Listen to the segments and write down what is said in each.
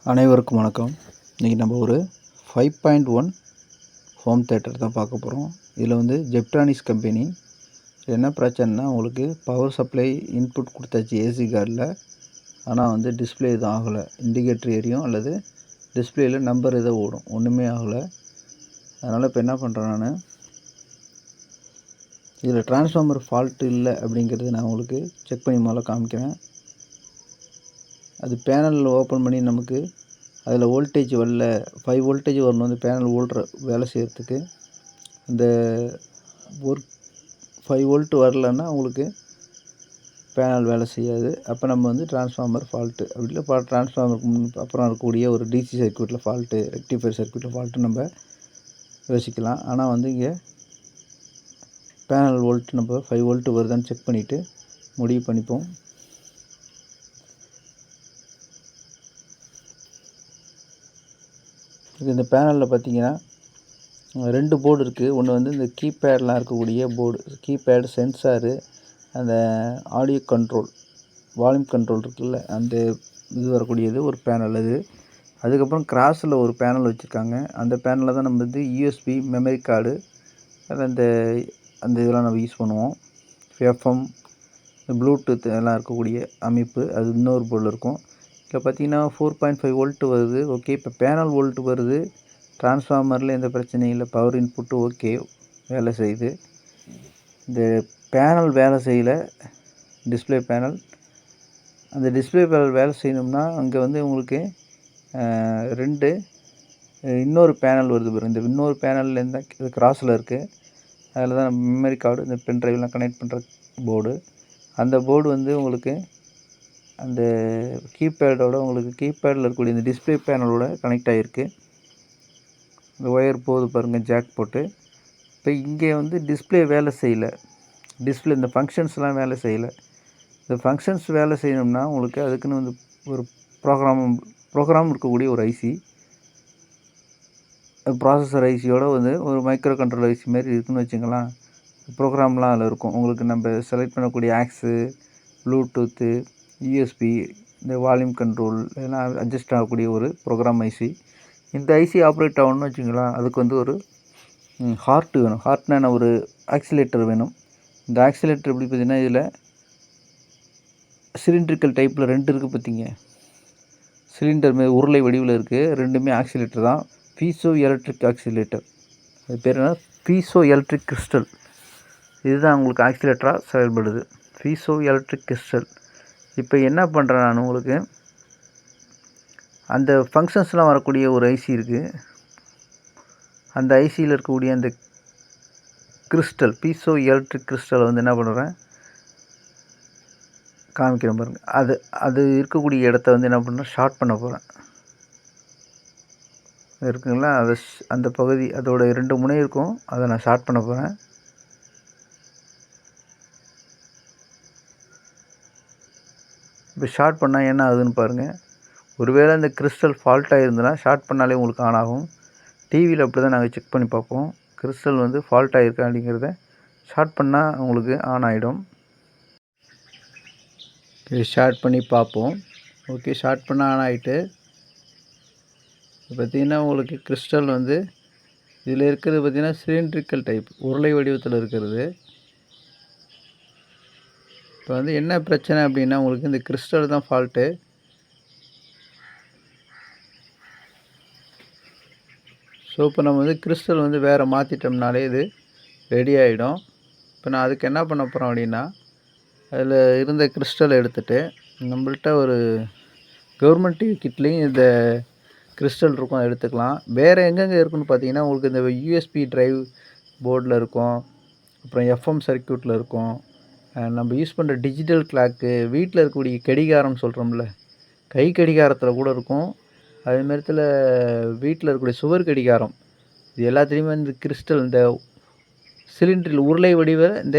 அனைவருக்கும் வணக்கம். இன்றைக்கி நம்ம ஒரு 5.1 ஹோம் தேட்டர் தான் பார்க்க போகிறோம். இதில் வந்து ஜெப்ட்ரானிக்ஸ் கம்பெனி. என்ன பிரச்சனைனா, உங்களுக்கு பவர் சப்ளை இன்புட் கொடுத்தாச்சு ஏசி கார்டில். ஆனால் வந்து டிஸ்பிளே எதுவும் ஆகலை. இண்டிகேட்டர் எரியும் அல்லது டிஸ்பிளேயில் நம்பர் எதோ ஓடும், ஒன்றுமே ஆகலை. அதனால் இப்போ என்ன பண்ணுறேன், நான் இதில் டிரான்ஸ்ஃபார்மர் ஃபால்ட்டு இல்லை அப்படிங்கிறது நான் உங்களுக்கு செக் பண்ணி முதல்ல காமிக்கிறேன். அது பேனலில் ஓப்பன் பண்ணி நமக்கு அதில் வோல்டேஜ் வரல, 5 வோல்டேஜ் வரணும் அந்த பேனல் வேலை செய்கிறதுக்கு. அந்த ஒரு 5 வோல்ட் வரலன்னா உங்களுக்கு பேனல் வேலை செய்யாது. அப்போ நம்ம வந்து டிரான்ஸ்ஃபார்மர் ஃபால்ட்டு அப்படி இல்லை, டிரான்ஸ்ஃபார்மருக்கு அப்புறம் இருக்கக்கூடிய ஒரு டிசி சர்க்யூட்டில் ஃபால்ட்டு, ரெக்டிஃபையர் சர்க்யூட்டில் ஃபால்ட்டு நம்ம யோசிக்கலாம். ஆனால் வந்து இங்கே பேனல் வோல்ட் நம்ம 5 வோல்ட் வருதான்னு செக் பண்ணிவிட்டு முடிவு பண்ணிப்போம். இந்த பேனலில் பார்த்தீங்கன்னா 2 போர்டு இருக்குது. ஒன்று வந்து இந்த கீபேட்லாம் இருக்கக்கூடிய போர்டு, கீபேடு, சென்சாரு, அந்த ஆடியோ கண்ட்ரோல், வால்யூம் கண்ட்ரோல் இருக்குல்ல, அந்த இது வரக்கூடியது ஒரு பேனல் அது. அதுக்கப்புறம் கிராஸில் ஒரு பேனல் வச்சுருக்காங்க. அந்த பேனலில் தான் நம்ம வந்து யூஎஸ்பி மெமரி கார்டு, அதில் அந்த இதெல்லாம் நம்ம யூஸ் பண்ணுவோம். எஃப்எம், ப்ளூடூத் எல்லாம் இருக்கக்கூடிய அமைப்பு அது இன்னொரு போர்டில் இருக்கும். இதில் பார்த்தீங்கன்னா 4.5 வோல்ட் வருது. ஓகே, இப்போ பேனல் வோல்ட் வருது. டிரான்ஸ்ஃபார்மரில் எந்த பிரச்சனையும் இல்லை, பவர் இன்புட்டு ஓகே வேலை செய்யுது. இந்த பேனல் வேலை செய்யலை, டிஸ்பிளே பேனல். அந்த டிஸ்பிளே பேனல் வேலை செய்யணும்னா அங்கே வந்து உங்களுக்கு 2 இன்னொரு பேனல் வருது பாருங்கள். இந்த இன்னொரு பேனலில் இந்த கிராஸில் இருக்குது. அதில் தான் மெமரி கார்டு, இந்த பென் ட்ரைவ்லாம் கனெக்ட் பண்ணுற போர்டு. அந்த போர்டு வந்து உங்களுக்கு அந்த கீபேடோட, உங்களுக்கு கீபேடில் இருக்கக்கூடிய இந்த டிஸ்பிளே பேனலோட கனெக்ட் ஆகிருக்கு. இந்த ஒயர் போகுது பாருங்கள், ஜாக் போட்டு. இப்போ இங்கே வந்து டிஸ்பிளே வேலை செய்யலை, டிஸ்பிளே இந்த ஃபங்க்ஷன்ஸ்லாம் வேலை செய்யலை. இந்த ஃபங்க்ஷன்ஸ் வேலை செய்யணும்னா உங்களுக்கு அதுக்குன்னு வந்து ஒரு ப்ரோக்ராம் இருக்கக்கூடிய ஒரு ஐசி, ப்ராசஸர் ஐசியோட வந்து ஒரு மைக்ரோ கண்ட்ரோலர் ஐசி மாதிரி இருக்குதுன்னு வச்சுங்களேன். ப்ரோக்ராம்லாம் அதில் இருக்கும். உங்களுக்கு நம்ம செலக்ட் பண்ணக்கூடிய ஆக்ஸு, ப்ளூடூத்து, யூஎஸ்பி, இந்த வால்யூம் கண்ட்ரோல் இதெல்லாம் அட்ஜஸ்ட் ஆகக்கூடிய ஒரு ப்ரோக்ராம் ஐசி. இந்த ஐசி ஆப்ரேட் ஆகணும்னு வச்சுங்களேன், அதுக்கு வந்து ஒரு ஹார்ட் வேணும். ஹார்ட்னா ஒரு ஆக்சிலேட்டர் வேணும். இந்த ஆக்சிலேட்டர் எப்படி பார்த்தீங்கன்னா, இதில் சிலிண்ட்ரிக்கல் டைப்பில் 2 இருக்குது பார்த்தீங்க. சிலிண்டர் மாரி உருளை வடிவில் இருக்குது. ரெண்டுமே ஆக்சிலேட்டர் தான். Piezo electric oscillator. அது பேர் என்ன, பீசோ எலக்ட்ரிக் கிறிஸ்டல். இதுதான் உங்களுக்கு ஆக்சிலேட்டராக செயல்படுது, பீசோ எலக்ட்ரிக் கிறிஸ்டல். இப்போ என்ன பண்ணுறேன் நான், உங்களுக்கு அந்த ஃபங்க்ஷன்ஸ்லாம் வரக்கூடிய ஒரு ஐசி இருக்குது. அந்த ஐசியில் இருக்கக்கூடிய அந்த கிறிஸ்டல், பீசோ எலக்ட்ரிக் கிறிஸ்டலை வந்து என்ன பண்ணுறேன், காமிக்கிறேன் பாருங்கள். அது இருக்கக்கூடிய இடத்த வந்து என்ன பண்ணுறேன், ஷார்ட் பண்ண போகிறேன். இருக்குங்களா, அந்த பகுதி, அதோட 2 முனை இருக்கும், அதை நான் ஷார்ட் பண்ண போகிறேன். இப்போ ஷார்ட் பண்ணால் என்ன ஆகுதுன்னு பாருங்கள். ஒருவேளை இந்த கிறிஸ்டல் ஃபால்ட் ஆகிருந்ததுன்னா ஷார்ட் பண்ணாலே உங்களுக்கு ஆன் ஆகும். டிவியில் அப்படி தான் நாங்கள் செக் பண்ணி பார்ப்போம். கிறிஸ்டல் வந்து ஃபால்ட் ஆகிருக்கா அப்படிங்கிறத ஷார்ட் பண்ணால் உங்களுக்கு ஆன் ஆகிடும். ஷார்ட் பண்ணி பார்ப்போம். ஓகே, ஷார்ட் பண்ணால் ஆன் ஆகிட்டு. பார்த்திங்கன்னா உங்களுக்கு கிறிஸ்டல் வந்து இதில் இருக்கிறது பார்த்திங்கன்னா சிலிண்ட்ரிக்கல் டைப், உருளை வடிவத்தில் இருக்கிறது. இப்போ வந்து என்ன பிரச்சனை அப்படின்னா, உங்களுக்கு இந்த கிறிஸ்டல் தான் ஃபால்ட்டு. ஸோ இப்போ நம்ம வந்து கிறிஸ்டல் வந்து வேறு மாற்றிட்டோம்னாலே இது ரெடி ஆகிடும். இப்போ நான் அதுக்கு என்ன பண்ண போகிறோம் அப்படின்னா, அதில் இருந்த கிறிஸ்டலை எடுத்துகிட்டு, நம்மள்ட்ட ஒரு கவர்மெண்ட் டிவி கிட்லேயும் இந்த கிறிஸ்டல் இருக்கும், அதை எடுத்துக்கலாம். வேறு எங்கெங்கே இருக்குதுன்னு பார்த்தீங்கன்னா, உங்களுக்கு இந்த யூஎஸ்பி ட்ரைவ் போர்டில் இருக்கும், அப்புறம் எஃப்எம் சர்க்யூட்டில் இருக்கும், நம்ம யூஸ் பண்ணுற டிஜிட்டல் கிளாக்கு, வீட்டில் இருக்கக்கூடிய கடிகாரம் சொல்கிறோம்ல, கை கடிகாரத்தில் கூட இருக்கும். அதேமாதிரத்தில் வீட்டில் இருக்கக்கூடிய சுவர் கடிகாரம், இது எல்லாத்துலேயுமே இந்த கிறிஸ்டல், இந்த சிலிண்டரில் உருளை வடிவ இந்த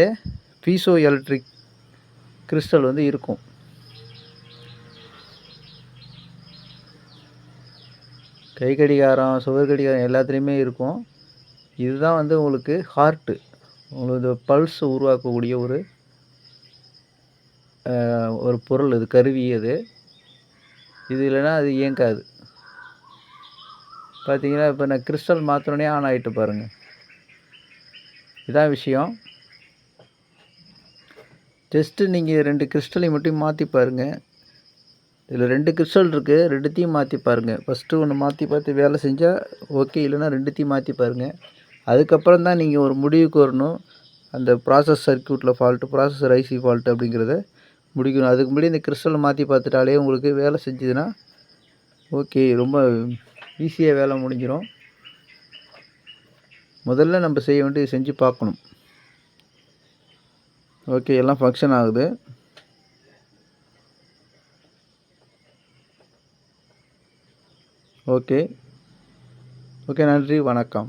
பீசோ எலக்ட்ரிக் கிறிஸ்டல் வந்து இருக்கும். கை கடிகாரம், சுவர் கடிகாரம் எல்லாத்துலேயுமே இருக்கும். இதுதான் வந்து உங்களுக்கு ஹார்ட்டு, உங்களுக்கு பல்ஸ் உருவாக்கக்கூடிய ஒரு பொருள், இது கருவி. இது இல்லைன்னா அது இயங்காது. பார்த்தீங்கன்னா இப்போ நான் கிறிஸ்டல் மாற்றினோடனே ஆன் ஆகிட்டு பாருங்கள். இதான் விஷயம். ஜஸ்ட்டு நீங்கள் 2 கிறிஸ்டலையும் மட்டும் மாற்றி பாருங்கள். இதில் 2 கிறிஸ்டல் இருக்குது, 2த்தையும் மாற்றி பாருங்கள். ஃபஸ்ட்டு ஒன்று மாற்றி பார்த்து வேலை செஞ்சால் ஓகே, இல்லைன்னா 2த்தையும் மாற்றி பாருங்கள். அதுக்கப்புறம் தான் நீங்கள் ஒரு முடிவுக்கு வரணும். அந்த ப்ராசஸ் சர்க்யூட்டில் ஃபால்ட்டு, ப்ராசஸர் ஐசி ஃபால்ட்டு அப்படிங்கிறத முடிக்கணும். அதுக்கு முன்னாடி இந்த கிறிஸ்டலை மாற்றி பார்த்துட்டாலே உங்களுக்கு வேலை செஞ்சுதுன்னா ஓகே, ரொம்ப ஈஸியாக வேலை முடிஞ்சிடும். முதல்ல நம்ம செய்ய வேண்டியது செஞ்சு பார்க்கணும். ஓகே, எல்லாம் ஃபங்க்ஷன் ஆகுது. ஓகே, நன்றி, வணக்கம்.